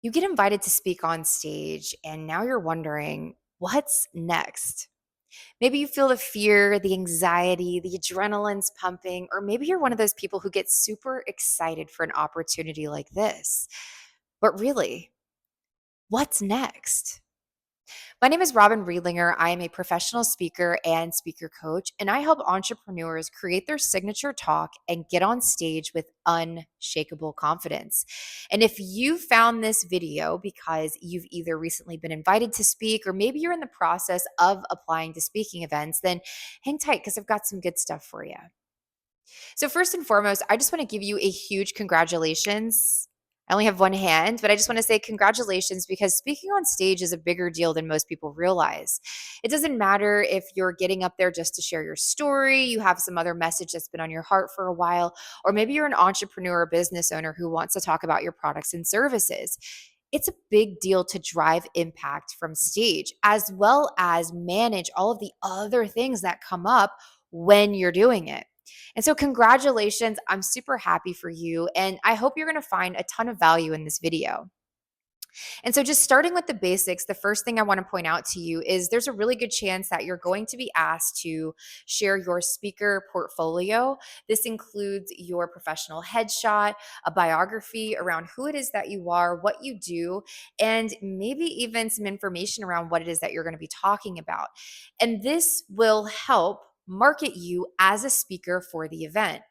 You get invited to speak on stage, and now you're wondering, what's next? Maybe you feel the fear, the anxiety, the adrenaline's pumping, or maybe you're one of those people who gets super excited for an opportunity like this. But really, what's next? My name is Robin Riedlinger. I am a professional speaker and speaker coach, and I help entrepreneurs create their signature talk and get on stage with unshakable confidence. And if you found this video because you've either recently been invited to speak or maybe you're in the process of applying to speaking events, then hang tight because I've got some good stuff for you. So, first and foremost, I just want to give you a huge congratulations. I only have one hand, but I just want to say congratulations because speaking on stage is a bigger deal than most people realize. It doesn't matter if you're getting up there just to share your story, you have some other message that's been on your heart for a while, or maybe you're an entrepreneur or business owner who wants to talk about your products and services. It's a big deal to drive impact from stage, as well as manage all of the other things that come up when you're doing it. And so, congratulations. I'm super happy for you. And I hope you're going to find a ton of value in this video. And so, just starting with the basics, the first thing I want to point out to you is there's a really good chance that you're going to be asked to share your speaker portfolio. This includes your professional headshot, a biography around who it is that you are, what you do, and maybe even some information around what it is that you're going to be talking about. And this will help market you as a speaker for the event.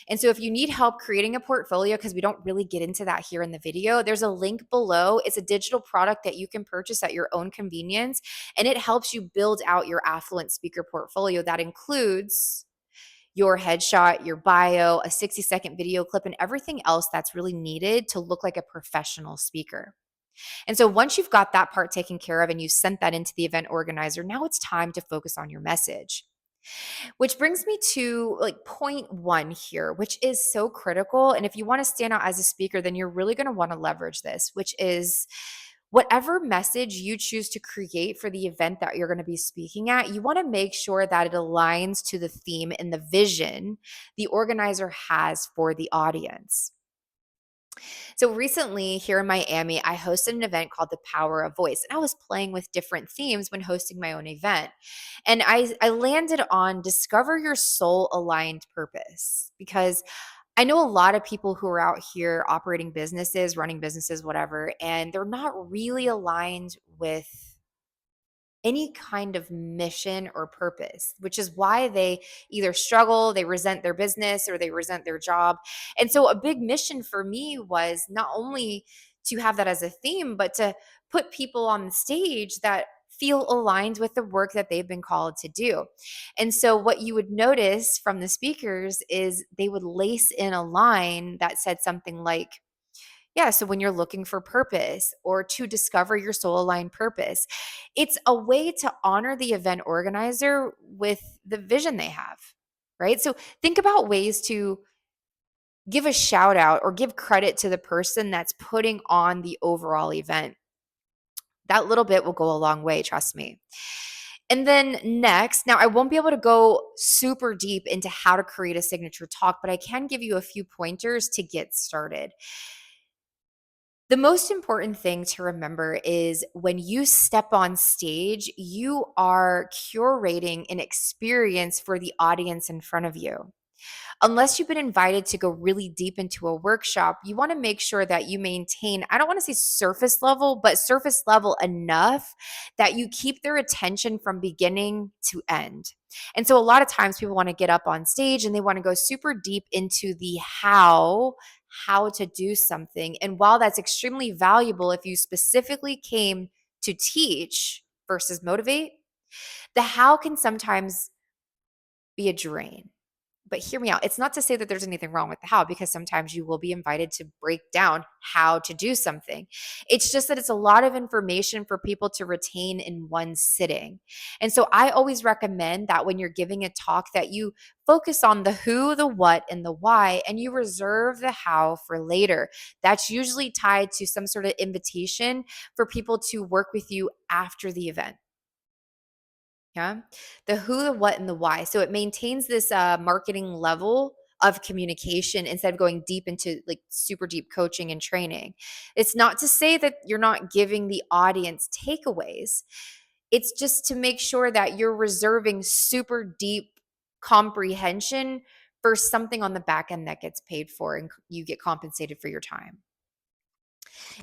And so if you need help creating a portfolio, because we don't really get into that here in the video, there's a link below. It's a digital product that you can purchase at your own convenience, and it helps you build out your affluent speaker portfolio that includes your headshot, your bio, a 60-second video clip, and everything else that's really needed to look like a professional speaker. And so once you've got that part taken care of and you sent that into the event organizer, now it's time to focus on your message. Which brings me to like point one here, which is so critical. And if you want to stand out as a speaker, then you're really going to want to leverage this, which is whatever message you choose to create for the event that you're going to be speaking at, you want to make sure that it aligns to the theme and the vision the organizer has for the audience. So recently here in Miami, I hosted an event called The Power of Voice, and I was playing with different themes when hosting my own event. And I landed on discover your soul aligned purpose because I know a lot of people who are out here operating businesses, running businesses, whatever, and they're not really aligned with any kind of mission or purpose, which is why they either struggle, they resent their business, or they resent their job. And so, a big mission for me was not only to have that as a theme, but to put people on the stage that feel aligned with the work that they've been called to do. And so, what you would notice from the speakers is they would lace in a line that said something like, yeah, so when you're looking for purpose or to discover your soul aligned purpose, it's a way to honor the event organizer with the vision they have, right? So think about ways to give a shout out or give credit to the person that's putting on the overall event. That little bit will go a long way, trust me. And then next, now I won't be able to go super deep into how to create a signature talk, but I can give you a few pointers to get started. The most important thing to remember is when you step on stage, you are curating an experience for the audience in front of you. Unless you've been invited to go really deep into a workshop, you want to make sure that you maintain, I don't want to say surface level, but surface level enough that you keep their attention from beginning to end. And so a lot of times people want to get up on stage and they want to go super deep into the how to do something. And while that's extremely valuable, if you specifically came to teach versus motivate, the how can sometimes be a drain. But hear me out. It's not to say that there's anything wrong with the how, because sometimes you will be invited to break down how to do something. It's just that it's a lot of information for people to retain in one sitting. And so I always recommend that when you're giving a talk that you focus on the who, the what, and the why, and you reserve the how for later. That's usually tied to some sort of invitation for people to work with you after the event. Yeah. The who, the what, and the why. So it maintains this marketing level of communication instead of going deep into like super deep coaching and training. It's not to say that you're not giving the audience takeaways. It's just to make sure that you're reserving super deep comprehension for something on the back end that gets paid for and you get compensated for your time.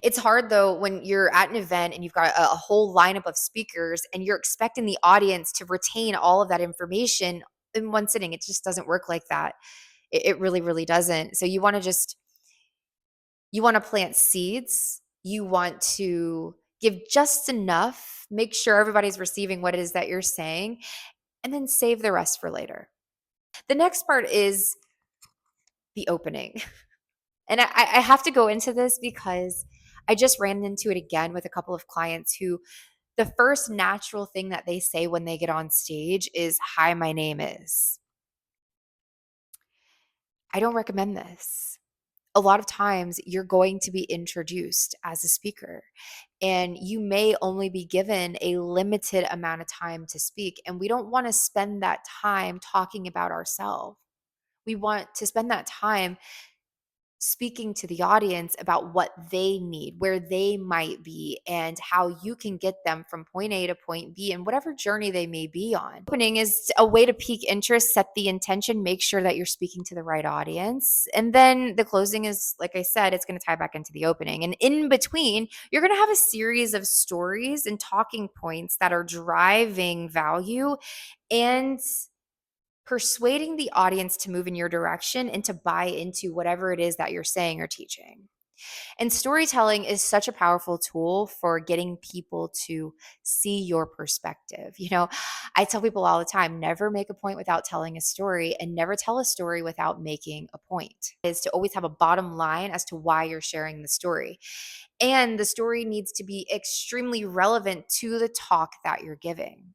It's hard though when you're at an event and you've got a whole lineup of speakers and you're expecting the audience to retain all of that information in one sitting. It just doesn't work like that. It really, really doesn't. So you want to plant seeds. You want to give just enough, make sure everybody's receiving what it is that you're saying, and then save the rest for later. The next part is the opening. And I have to go into this because I just ran into it again with a couple of clients who the first natural thing that they say when they get on stage is, "Hi, my name is." I don't recommend this. A lot of times you're going to be introduced as a speaker and you may only be given a limited amount of time to speak. And we don't want to spend that time talking about ourselves. We want to spend that time speaking to the audience about what they need, where they might be, and how you can get them from point A to point B and whatever journey they may be on. Opening is a way to pique interest, set the intention, make sure that you're speaking to the right audience. And then the closing is, like I said, it's going to tie back into the opening. And in between, you're going to have a series of stories and talking points that are driving value and persuading the audience to move in your direction and to buy into whatever it is that you're saying or teaching. And storytelling is such a powerful tool for getting people to see your perspective. I tell people all the time, never make a point without telling a story and never tell a story without making a point. Is to always have a bottom line as to why you're sharing the story. And the story needs to be extremely relevant to the talk that you're giving.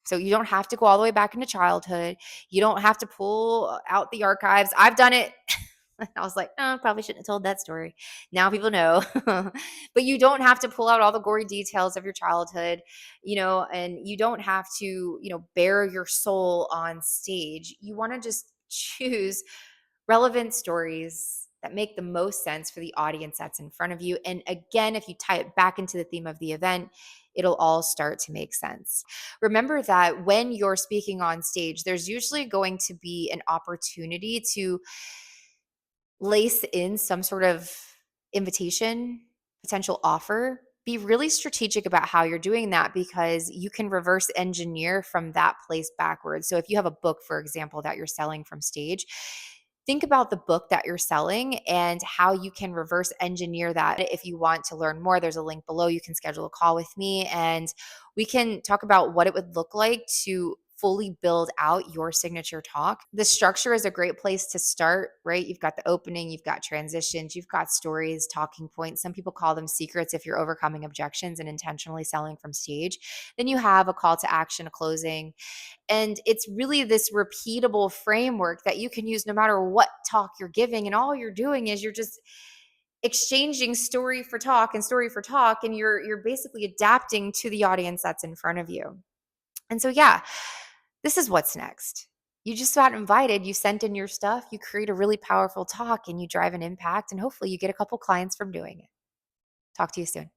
So you don't have to go all the way back into childhood. You don't have to pull out the archives. I've done it. I was like, oh, probably shouldn't have told that story. Now people know. But you don't have to pull out all the gory details of your childhood, and you don't have to, bare your soul on stage. You want to just choose relevant stories that make the most sense for the audience that's in front of you. And again, if you tie it back into the theme of the event, it'll all start to make sense. Remember that when you're speaking on stage, there's usually going to be an opportunity to lace in some sort of invitation, potential offer. Be really strategic about how you're doing that because you can reverse engineer from that place backwards. So if you have a book, for example, that you're selling from stage, think about the book that you're selling and how you can reverse engineer that. If you want to learn more, there's a link below. You can schedule a call with me and we can talk about what it would look like to fully build out your signature talk. The structure is a great place to start, right? You've got the opening, you've got transitions, you've got stories, talking points. Some people call them secrets if you're overcoming objections and intentionally selling from stage. Then you have a call to action, a closing. And it's really this repeatable framework that you can use no matter what talk you're giving. And all you're doing is you're just exchanging story for talk and story for talk. And you're basically adapting to the audience that's in front of you. And so, yeah, this is what's next. You just got invited, you sent in your stuff, you create a really powerful talk, and you drive an impact, and hopefully you get a couple clients from doing it. Talk to you soon.